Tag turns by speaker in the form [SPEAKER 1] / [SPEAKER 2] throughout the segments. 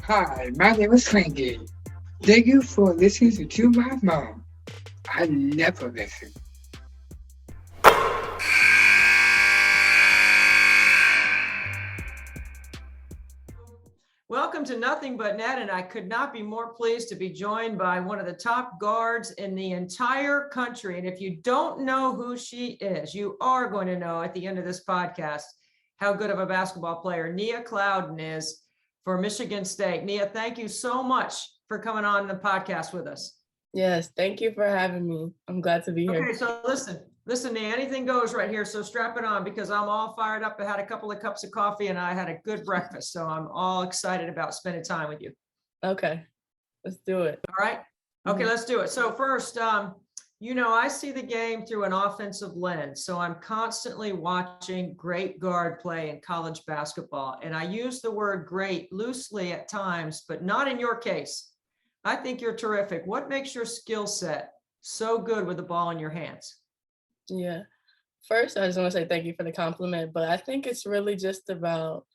[SPEAKER 1] Hi, my name is Frankie. Thank you for listening to my mom. I never listen.
[SPEAKER 2] Welcome to Nothing But Net, and I could not be more pleased to be joined by one of the top guards in the entire country. And if you don't know who she is, you are going to know at the end of this podcast how good of a basketball player Nia Clouden is for Michigan State. Nia, thank you so much for coming on the podcast with us.
[SPEAKER 3] Yes, thank you for having me. I'm glad to be here.
[SPEAKER 2] Okay, so listen, Nia, anything goes right here. So strap it on because I'm all fired up. I had a couple of cups of coffee and I had a good breakfast. So I'm all excited about spending time with you.
[SPEAKER 3] Okay, let's do it.
[SPEAKER 2] All right. Okay, let's do it. So first, I see the game through an offensive lens. So I'm constantly watching great guard play in college basketball. And I use the word great loosely at times, but not in your case. I think you're terrific. What makes your skill set so good with the ball in your hands?
[SPEAKER 3] Yeah. First, I just want to say thank you for the compliment, but I think it's really just about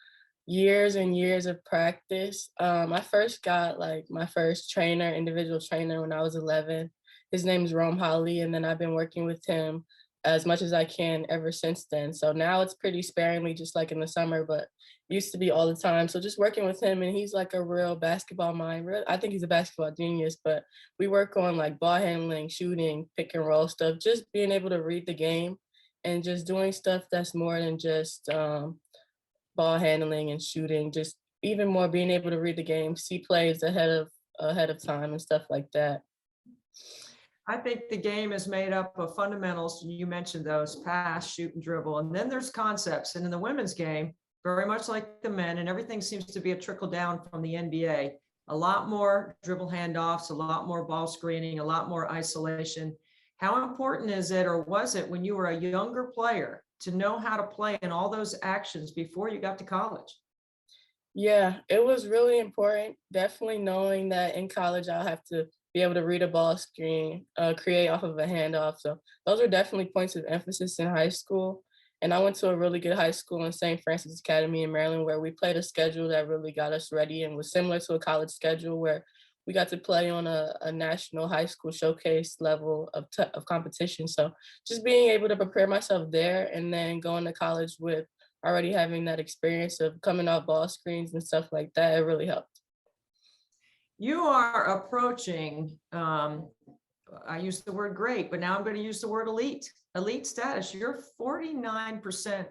[SPEAKER 3] years and years of practice. I first got my first individual trainer when I was 11. His name's Rome Holly, and then I've been working with him as much as I can ever since then. So now it's pretty sparingly, just like in the summer, but used to be all the time. So just working with him, and he's like a real basketball mind. I think he's a basketball genius, but we work on like ball handling, shooting, pick and roll stuff, just being able to read the game and just doing stuff that's more than just ball handling and shooting, just even more being able to read the game, see plays ahead of time and stuff like that.
[SPEAKER 2] I think the game is made up of fundamentals. You mentioned those: pass, shoot, and dribble. And then there's concepts. And in the women's game, very much like the men, and everything seems to be a trickle down from the NBA, a lot more dribble handoffs, a lot more ball screening, a lot more isolation. How important is it, or was it when you were a younger player, to know how to play in all those actions before you got to college?
[SPEAKER 3] Yeah, it was really important. Definitely knowing that in college I'll have to be able to read a ball screen, create off of a handoff. So those are definitely points of emphasis in high school. And I went to a really good high school in St. Francis Academy in Maryland, where we played a schedule that really got us ready and was similar to a college schedule where we got to play on a national high school showcase level of competition. So just being able to prepare myself there and then going to college with already having that experience of coming off ball screens and stuff like that, it really helped.
[SPEAKER 2] You are approaching, I used the word great, but now I'm going to use the word elite status. You're 49%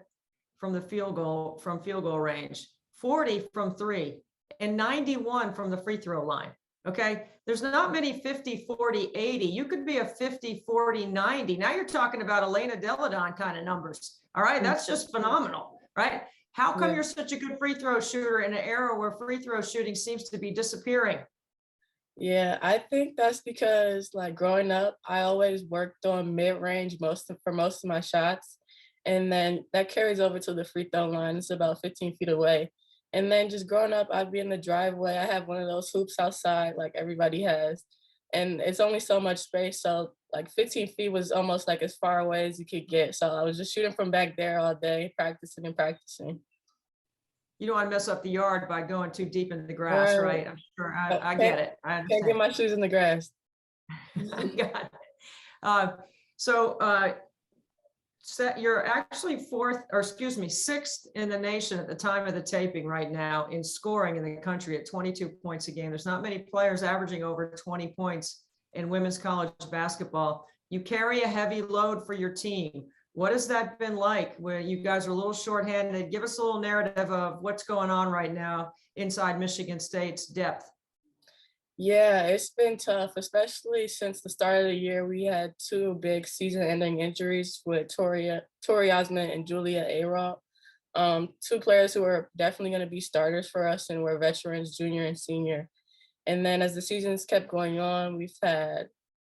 [SPEAKER 2] from field goal range, 40 from three, and 91 from the free throw line. Okay. There's not many 50, 40, 80. You could be a 50, 40, 90. Now you're talking about Elena Deladon kind of numbers. All right. That's just phenomenal, right? How come you're such a good free throw shooter in an era where free throw shooting seems to be disappearing?
[SPEAKER 3] Yeah, I think that's because growing up, I always worked on mid-range for most of my shots. And then that carries over to the free throw line. It's about 15 feet away. And then just growing up, I'd be in the driveway. I have one of those hoops outside like everybody has. And it's only so much space. So 15 feet was almost like as far away as you could get. So I was just shooting from back there all day, practicing and practicing.
[SPEAKER 2] You don't want to mess up the yard by going too deep into the grass, right? I'm sure I get it. I understand.
[SPEAKER 3] Can't get my shoes in the grass.
[SPEAKER 2] Got it. You're actually sixth in the nation at the time of the taping right now in scoring in the country at 22 points a game. There's not many players averaging over 20 points in women's college basketball. You carry a heavy load for your team. What has that been like where you guys are a little shorthanded? Give us a little narrative of what's going on right now inside Michigan State's depth.
[SPEAKER 3] Yeah, it's been tough, especially since the start of the year. We had two big season-ending injuries with Tori Osmond and Julia Arop. Two players who are definitely going to be starters for us and were veterans, junior and senior. And then as the seasons kept going on, we've had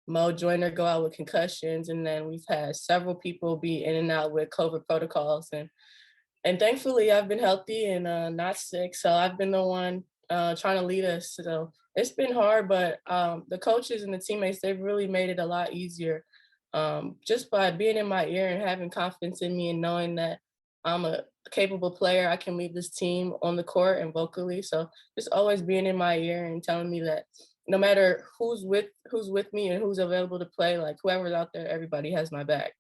[SPEAKER 3] Mo Joyner go out with concussions, and then we've had several people be in and out with COVID protocols. And thankfully, I've been healthy and not sick, so I've been the one trying to lead us. So it's been hard, but the coaches and the teammates, they've really made it a lot easier just by being in my ear and having confidence in me and knowing that I'm a capable player. I can lead this team on the court and vocally. So just always being in my ear and telling me that no matter who's with me and who's available to play, like whoever's out there, everybody has my back.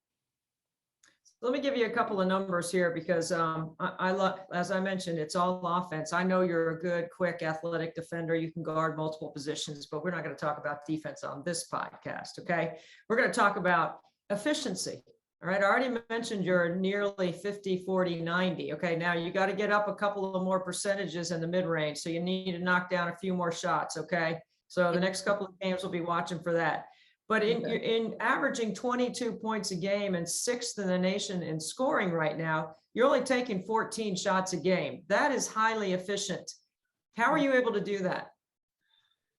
[SPEAKER 2] Let me give you a couple of numbers here because I love, as I mentioned, it's all offense. I know you're a good, quick, athletic defender. You can guard multiple positions, but we're not going to talk about defense on this podcast, okay? We're going to talk about efficiency, all right? I already mentioned you're nearly 50, 40, 90, okay? Now you got to get up a couple of more percentages in the mid-range, so you need to knock down a few more shots, okay? So the next couple of games we'll be watching for that. But in averaging 22 points a game and 6th in the nation in scoring right now, you're only taking 14 shots a game. That is highly efficient. How are you able to do that?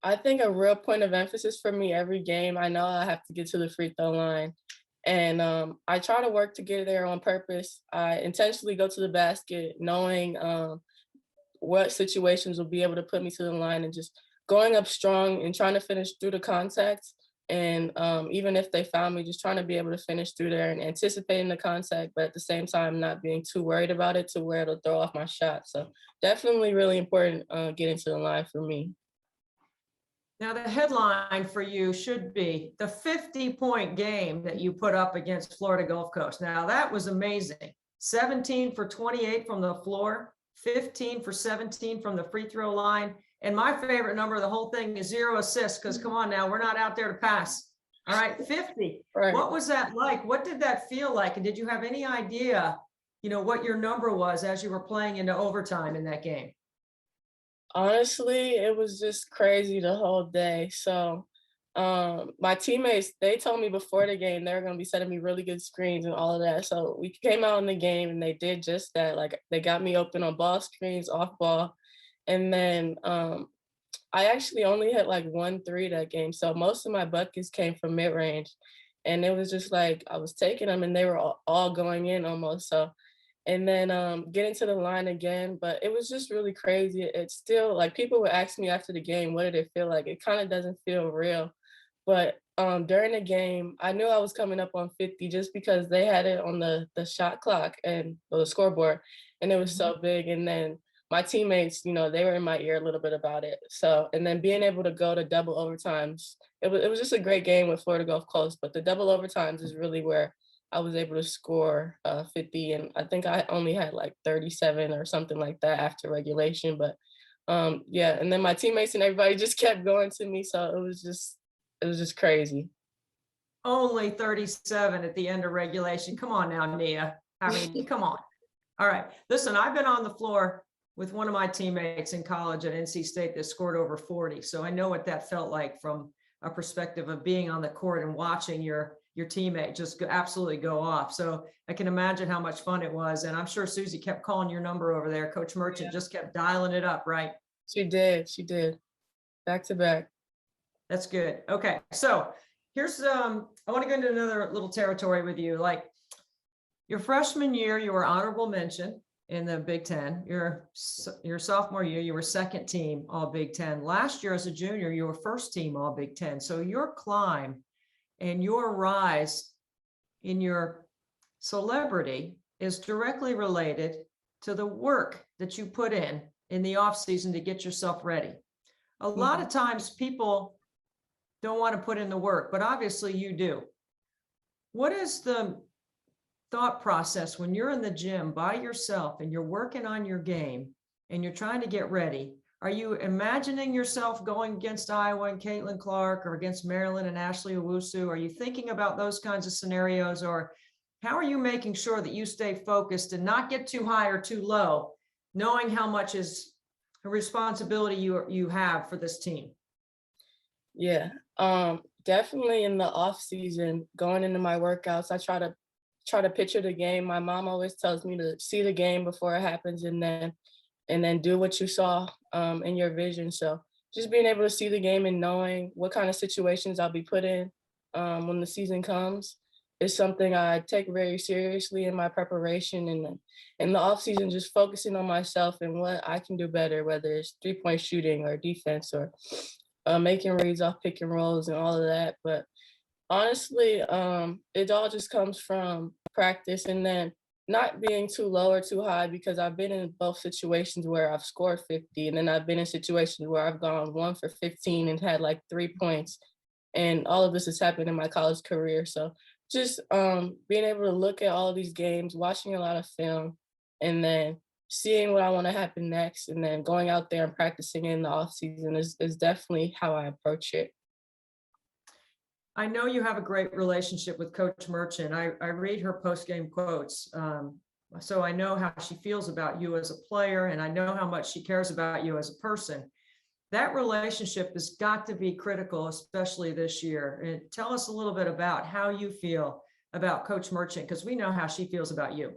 [SPEAKER 3] I think a real point of emphasis for me every game, I know I have to get to the free throw line. And I try to work to get there on purpose. I intentionally go to the basket knowing what situations will be able to put me to the line and just going up strong and trying to finish through the contact. And even if they found me, just trying to be able to finish through there and anticipating the contact, but at the same time, not being too worried about it to where it'll throw off my shot. So definitely really important getting to the line for me.
[SPEAKER 2] Now, the headline for you should be the 50-point game that you put up against Florida Gulf Coast. Now, that was amazing. 17 for 28 from the floor, 15 for 17 from the free throw line. And my favorite number of the whole thing is 0 assists, because come on now, we're not out there to pass. All right, 50.
[SPEAKER 3] Right.
[SPEAKER 2] What was that like? What did that feel like? And did you have any idea, what your number was as you were playing into overtime in that game?
[SPEAKER 3] Honestly, it was just crazy the whole day. So my teammates, they told me before the game they were going to be setting me really good screens and all of that. So we came out in the game and they did just that. Like they got me open on ball screens, off ball. And then I actually only hit like 1 3 that game. So most of my buckets came from mid range. And it was just like I was taking them and they were all going in almost. So, and then getting to the line again. But it was just really crazy. It's still like people would ask me after the game, what did it feel like? It kind of doesn't feel real. But during the game, I knew I was coming up on 50 just because they had it on the shot clock and the scoreboard. And it was so big. And then my teammates, they were in my ear a little bit about it. So, and then being able to go to double overtimes, it was just a great game with Florida Gulf Coast, but the double overtimes is really where I was able to score 50. And I think I only had like 37 or something like that after regulation. But yeah, and then my teammates and everybody just kept going to me. So it was just crazy.
[SPEAKER 2] Only 37 at the end of regulation. Come on now, Nia. I mean, come on. All right. Listen, I've been on the floor with one of my teammates in college at NC State that scored over 40. So I know what that felt like from a perspective of being on the court and watching your teammate just absolutely go off. So I can imagine how much fun it was. And I'm sure Susie kept calling your number over there. Coach Merchant just kept dialing it up, right?
[SPEAKER 3] She did. Back to back.
[SPEAKER 2] That's good. Okay. So here's, I want to go into another little territory with you. Like your freshman year, you were honorable mention in the Big Ten. Your sophomore year, you were second team All Big Ten. Last year as a junior, you were first team All Big Ten. So your climb and your rise in your celebrity is directly related to the work that you put in the off season to get yourself ready. A lot of times people don't want to put in the work, but obviously you do. What is the thought process when you're in the gym by yourself and you're working on your game and you're trying to get ready? Are you imagining yourself going against Iowa and Kaylynn Clark or against Maryland and Ashley Owusu? Are you thinking about those kinds of scenarios, or how are you making sure that you stay focused and not get too high or too low, knowing how much is a responsibility you have for this team?
[SPEAKER 3] Yeah, definitely in the off season, going into my workouts, I try to picture the game. My mom always tells me to see the game before it happens and then do what you saw in your vision. So just being able to see the game and knowing what kind of situations I'll be put in when the season comes is something I take very seriously in my preparation, and in the off season, just focusing on myself and what I can do better, whether it's 3-point shooting or defense or making reads off pick and rolls and all of that. But honestly, it all just comes from practice. And then not being too low or too high, because I've been in both situations where I've scored 50, and then I've been in situations where I've gone 1 for 15 and had like 3 points. And all of this has happened in my college career. So just being able to look at all of these games, watching a lot of film, and then seeing what I want to happen next, and then going out there and practicing in the off season is definitely how I approach it.
[SPEAKER 2] I know you have a great relationship with Coach Merchant. I read her post-game quotes. So I know how she feels about you as a player, and I know how much she cares about you as a person. That relationship has got to be critical, especially this year. And tell us a little bit about how you feel about Coach Merchant, because we know how she feels about you.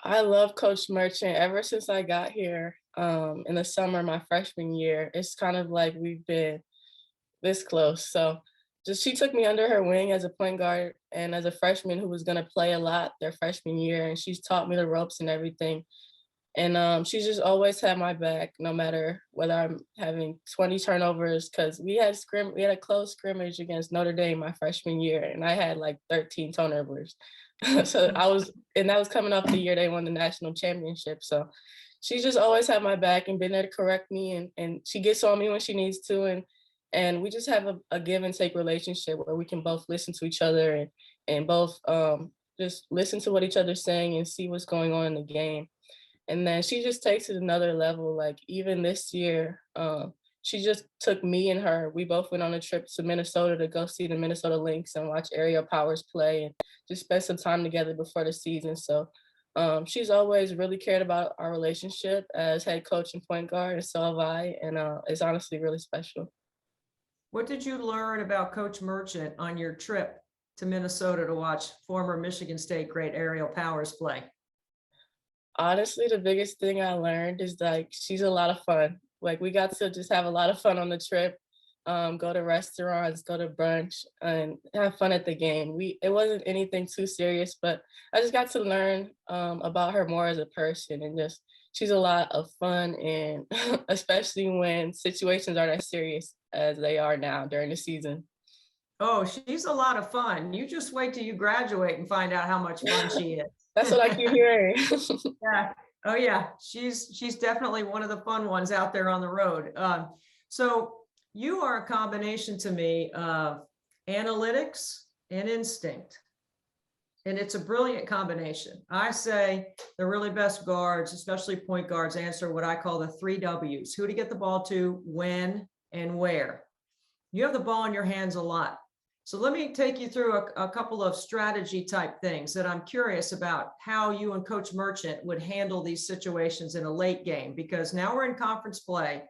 [SPEAKER 3] I love Coach Merchant ever since I got here in the summer, my freshman year. It's kind of like we've been this close. So just she took me under her wing as a point guard and as a freshman who was going to play a lot their freshman year. And she's taught me the ropes and everything. And she's just always had my back, no matter whether I'm having 20 turnovers, because we had a close scrimmage against Notre Dame my freshman year, and I had like 13 turnovers. So and that was coming off the year they won the national championship. So she's just always had my back and been there to correct me, and she gets on me when she needs to, and we just have a give and take relationship where we can both listen to each other and both just listen to what each other's saying and see what's going on in the game. And then she just takes it another level. Like even this year, she just took me and her. We both went on a trip to Minnesota to go see the Minnesota Lynx and watch Aerial Powers play and just spend some time together before the season. So she's always really cared about our relationship as head coach and point guard, and so have I. And it's honestly really special.
[SPEAKER 2] What did you learn about Coach Merchant on your trip to Minnesota to watch former Michigan State great Aerial Powers play?
[SPEAKER 3] Honestly, the biggest thing I learned is like she's a lot of fun. Like we got to just have a lot of fun on the trip, go to restaurants, go to brunch, and have fun at the game. It wasn't anything too serious, but I just got to learn about her more as a person, and just she's a lot of fun, and especially when situations aren't as serious as they are now during the season.
[SPEAKER 2] Oh, she's a lot of fun. You just wait till you graduate and find out how much fun she is.
[SPEAKER 3] That's what I keep hearing.
[SPEAKER 2] Yeah. Oh yeah. She's definitely one of the fun ones out there on the road. So you are a combination to me of analytics and instinct. And it's a brilliant combination. I say the really best guards, especially point guards, answer what I call the 3 W's: who to get the ball to, when, and where. You have the ball in your hands a lot. So let me take you through a couple of strategy type things that I'm curious about how you and Coach Merchant would handle these situations in a late game, because now we're in conference play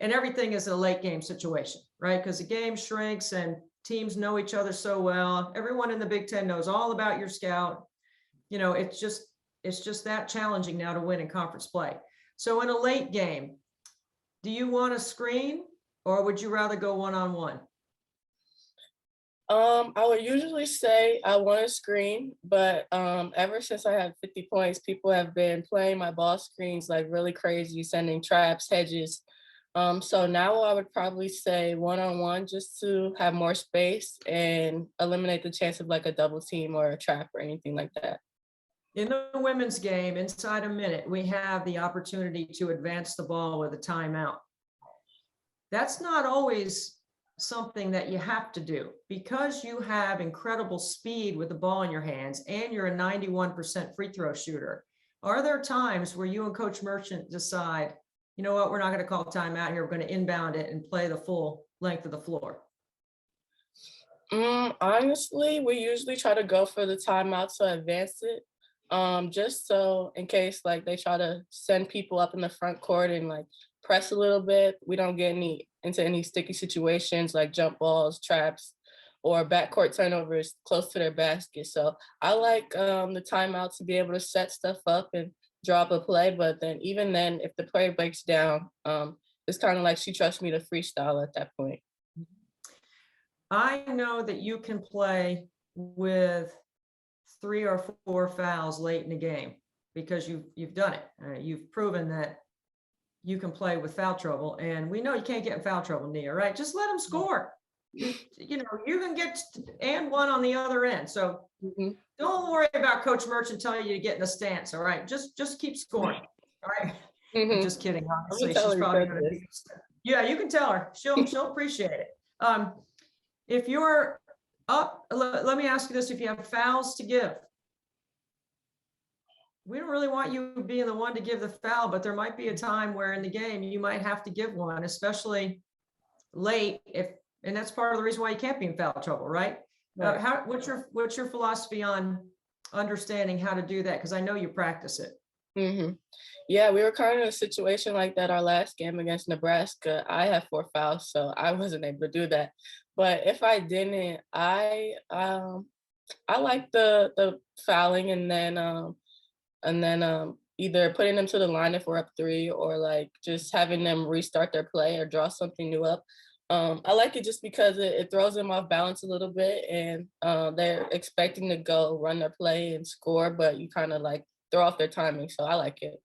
[SPEAKER 2] and everything is a late game situation, right? Because the game shrinks and teams know each other so well. Everyone in the Big Ten knows all about your scout. You know, it's just that challenging now to win in conference play. So in a late game, do you want to screen or would you rather go one-on-one?
[SPEAKER 3] I would usually say I want to screen, but ever since I had 50 points, people have been playing my ball screens like really crazy, sending traps, hedges. So now I would probably say one-on-one, just to have more space and eliminate the chance of like a double team or a trap or anything like that.
[SPEAKER 2] In the women's game, inside a minute, we have the opportunity to advance the ball with a timeout. That's not always something that you have to do, because you have incredible speed with the ball in your hands and you're a 91% free throw shooter. Are there times where you and Coach Merchant decide, you know what, we're not going to call timeout here, we're going to inbound it and play the full length of the floor?
[SPEAKER 3] Honestly, we usually try to go for the timeout to advance it. Just so in case like they try to send people up in the front court and like press a little bit, we don't get into any sticky situations like jump balls, traps, or backcourt turnovers close to their basket. So I like the timeout to be able to set stuff up and drop a play. But then even then, if the play breaks down, it's kind of like she trusts me to freestyle at that point.
[SPEAKER 2] I know that you can play with 3 or 4 fouls late in the game because you've done it. You've proven that you can play with foul trouble, and we know you can't get in foul trouble, Nia, right? Just let them score. you know, you can get and one on the other end. So
[SPEAKER 3] Mhm.
[SPEAKER 2] don't worry about Coach Merchant telling you to get in a stance. All right. Just keep scoring. All right. I'm
[SPEAKER 3] Mhm.
[SPEAKER 2] just kidding.
[SPEAKER 3] I'm
[SPEAKER 2] Obviously,
[SPEAKER 3] gonna tell
[SPEAKER 2] she's
[SPEAKER 3] her you
[SPEAKER 2] probably
[SPEAKER 3] said
[SPEAKER 2] going to
[SPEAKER 3] this.
[SPEAKER 2] be upset. Yeah, you can tell her. She'll appreciate it. If you're up, let me ask you this: if you have fouls to give, we don't really want you being the one to give the foul, but there might be a time where in the game you might have to give one, especially late. And that's part of the reason why you can't be in foul trouble, right?
[SPEAKER 3] Right.
[SPEAKER 2] What's your philosophy on understanding how to do that? Because I know you practice it.
[SPEAKER 3] Yeah, we were kind of in a situation like that our last game against Nebraska. I had 4 fouls, so I wasn't able to do that. But if I didn't, I like the fouling and then either putting them to the line if we're up 3 or like just having them restart their play or draw something new up. I like it just because it throws them off balance a little bit and they're expecting to go run their play and score, but you kind of like throw off their timing. So I like it.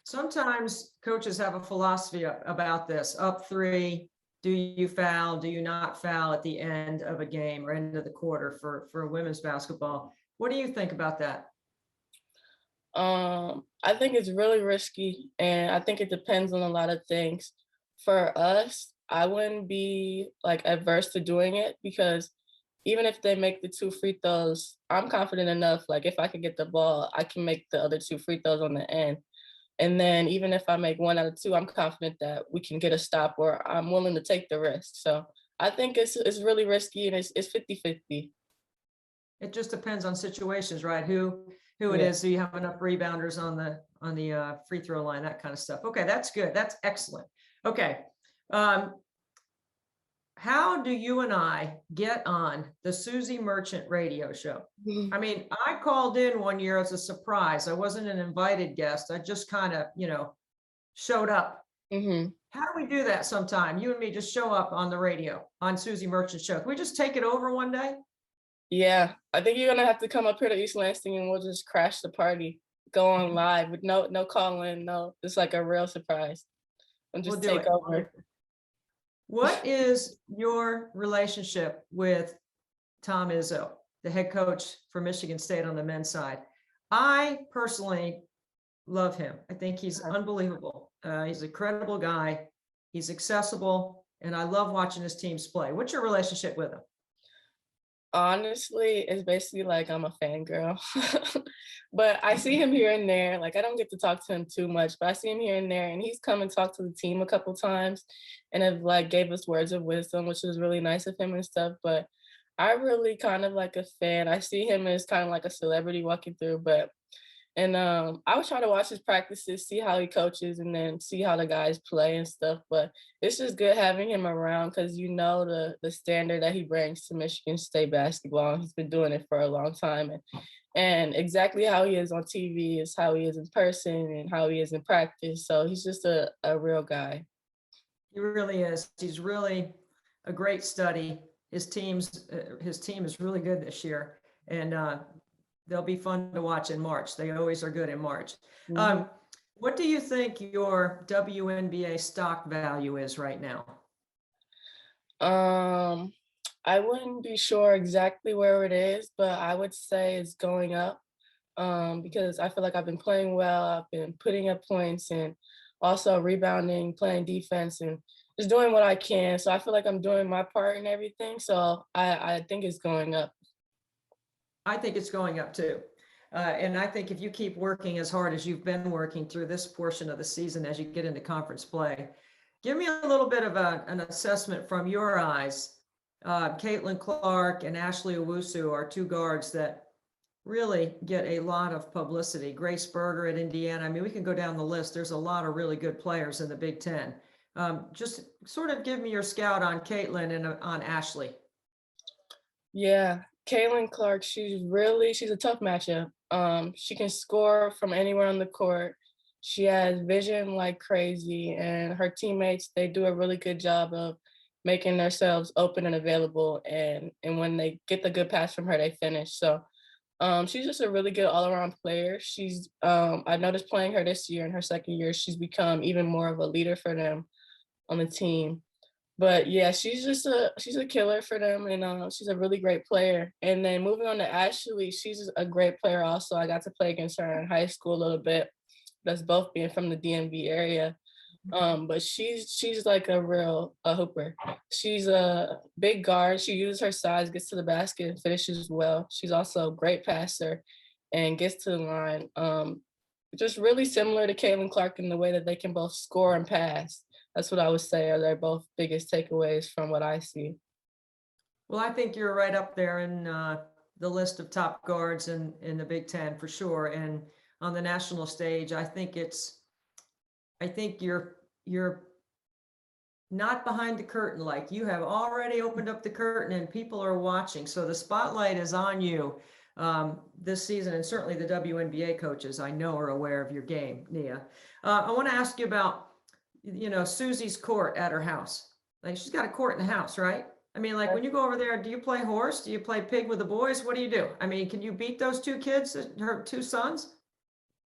[SPEAKER 2] Sometimes coaches have a philosophy about this. Up 3, do you foul? Do you not foul at the end of a game or end of the quarter for women's basketball? What do you think about that?
[SPEAKER 3] I think it's really risky, and I think it depends on a lot of things. For us, I wouldn't be like adverse to doing it because even if they make the 2 free throws, I'm confident enough. Like if I can get the ball, I can make the other 2 free throws on the end. And then even if I make 1 out of 2, I'm confident that we can get a stop or I'm willing to take the risk. So I think it's really risky and it's 50-50.
[SPEAKER 2] It just depends on situations, right? Who it
[SPEAKER 3] Yeah.
[SPEAKER 2] is. Do you have enough rebounders on the free throw line, that kind of stuff. Okay, that's good. That's excellent. Okay. How do you and I get on the Susie Merchant radio show? I mean, I called in one year as a surprise. I wasn't an invited guest. I just kind of, showed up.
[SPEAKER 3] hmm
[SPEAKER 2] How do we do that sometime? You and me just show up on the radio on Susie Merchant show. Can we just take it over one day?
[SPEAKER 3] Yeah, I think you're gonna have to come up here to East Lansing and we'll just crash the party, go on live with no call in, no, it's like a real surprise and
[SPEAKER 2] We'll
[SPEAKER 3] just
[SPEAKER 2] do
[SPEAKER 3] take
[SPEAKER 2] it.
[SPEAKER 3] over.
[SPEAKER 2] What is your relationship with Tom Izzo, the head coach for Michigan State on the men's side? I personally love him. I think he's unbelievable. He's a credible guy. He's accessible, and I love watching his teams play. What's your relationship with him?
[SPEAKER 3] Honestly, it's basically like I'm a fangirl. But I see him here and there. Like I don't get to talk to him too much, but I see him here and there and he's come and talked to the team a couple times and have like gave us words of wisdom, which was really nice of him and stuff. But I really kind of like a fan. I see him as kind of like a celebrity walking through, but and I was trying to watch his practices, see how he coaches, and then see how the guys play and stuff. But it's just good having him around because you know the standard that he brings to Michigan State basketball. He's been doing it for a long time, and exactly how he is on TV is how he is in person and how he is in practice. So he's just a real guy.
[SPEAKER 2] He really is. He's really a great study. His team is really good this year, and they'll be fun to watch in March. They always are good in March.
[SPEAKER 3] Mhm.
[SPEAKER 2] What do you think your WNBA stock value is right now?
[SPEAKER 3] Um, I wouldn't be sure exactly where it is, but I would say it's going up. Because I feel like I've been playing well. I've been putting up points and also rebounding, playing defense, and just doing what I can. So I feel like I'm doing my part and everything. So I think it's going up.
[SPEAKER 2] I think it's going up too. And I think if you keep working as hard as you've been working through this portion of the season as you get into conference play, give me a little bit of an assessment from your eyes. Kaylynn Clark and Ashley Owusu are 2 guards that really get a lot of publicity. Grace Berger at Indiana. I mean, we can go down the list. There's a lot of really good players in the Big Ten. Just sort of give me your scout on Kaylynn and on Ashley.
[SPEAKER 3] Yeah, Kaylynn Clark, she's a tough matchup. She can score from anywhere on the court. She has vision like crazy, and her teammates, they do a really good job of making themselves open and available. And when they get the good pass from her, they finish. So she's just a really good all-around player. I noticed playing her this year in her second year, she's become even more of a leader for them on the team. But yeah, she's a killer for them, and she's a really great player. And then moving on to Ashley, she's a great player also. I got to play against her in high school a little bit. That's both being from the DMV area. But she's like a hooper. She's a big guard. She uses her size, gets to the basket, and finishes well. She's also a great passer and gets to the line. Just really similar to Kaylynn Clark in the way that they can both score and pass. That's what I would say are their both biggest takeaways from what I see.
[SPEAKER 2] Well, I think you're right up there in the list of top guards in the Big Ten for sure. And on the national stage, I think you're not behind the curtain. Like, you have already opened up the curtain and people are watching. So the spotlight is on you this season, and certainly the WNBA coaches I know are aware of your game, Nia. I want to ask you about, Susie's court at her house. Like, she's got a court in the house, right? I mean, like, when you go over there, do you play horse? Do you play pig with the boys? What do you do? I mean, can you beat those two kids, her two sons?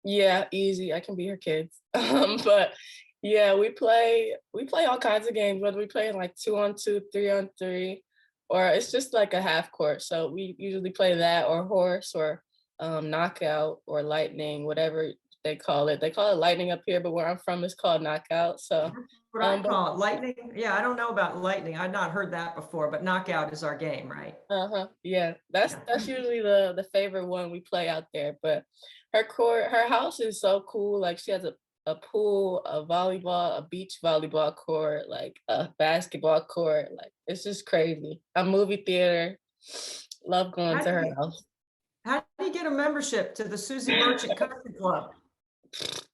[SPEAKER 3] Yeah, easy. I can be her kids. But yeah, we play all kinds of games, whether we play in like 2-on-2, 3-on-3, or it's just like a half court. So we usually play that or horse or knockout or lightning, whatever they call it. They call it lightning up here, but where I'm from, it's called knockout. So
[SPEAKER 2] What I call it, lightning. Yeah, I don't know about lightning. I've not heard that before, but knockout is our game, right?
[SPEAKER 3] yeah, that's usually the favorite one we play out there. But her house is so cool. Like, she has a pool, a volleyball, a beach volleyball court, like a basketball court. Like, it's just crazy. A movie theater. Love going to her house.
[SPEAKER 2] How do you get a membership to the Susie Merchant Country Club?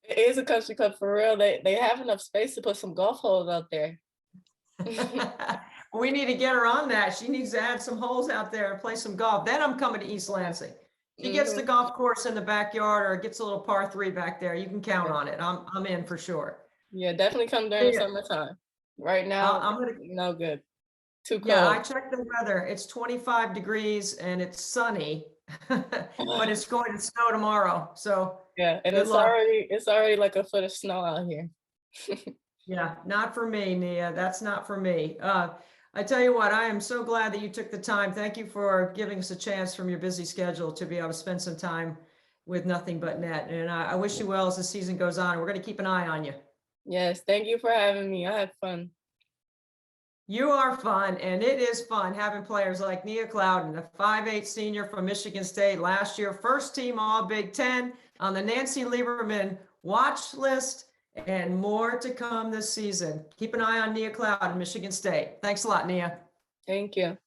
[SPEAKER 3] It is a country club for real. They have enough space to put some golf holes out there.
[SPEAKER 2] We need to get her on that. She needs to add some holes out there and play some golf. Then I'm coming to East Lansing. She gets the golf course in the backyard or gets a little par 3 back there. You can count on it. I'm in for sure.
[SPEAKER 3] Yeah, definitely come during the summertime. Right now,
[SPEAKER 2] I'm gonna.
[SPEAKER 3] No good. Too cold.
[SPEAKER 2] Yeah, I checked the weather. It's 25 degrees and it's sunny, but it's going to snow tomorrow. So
[SPEAKER 3] yeah, and it's already like a foot of snow out here.
[SPEAKER 2] Yeah, not for me, Nia. That's not for me. I tell you what, I am so glad that you took the time. Thank you for giving us a chance from your busy schedule to be able to spend some time with Nothing But Net. And I wish you well as the season goes on. We're going to keep an eye on you.
[SPEAKER 3] Yes, thank you for having me. I had fun.
[SPEAKER 2] You are fun, and it is fun having players like Nia Clouden, a 5'8" senior from Michigan State last year, first team All Big Ten on the Nancy Lieberman watch list, and more to come this season. Keep an eye on Nia Clouden, Michigan State. Thanks a lot, Nia.
[SPEAKER 3] Thank you.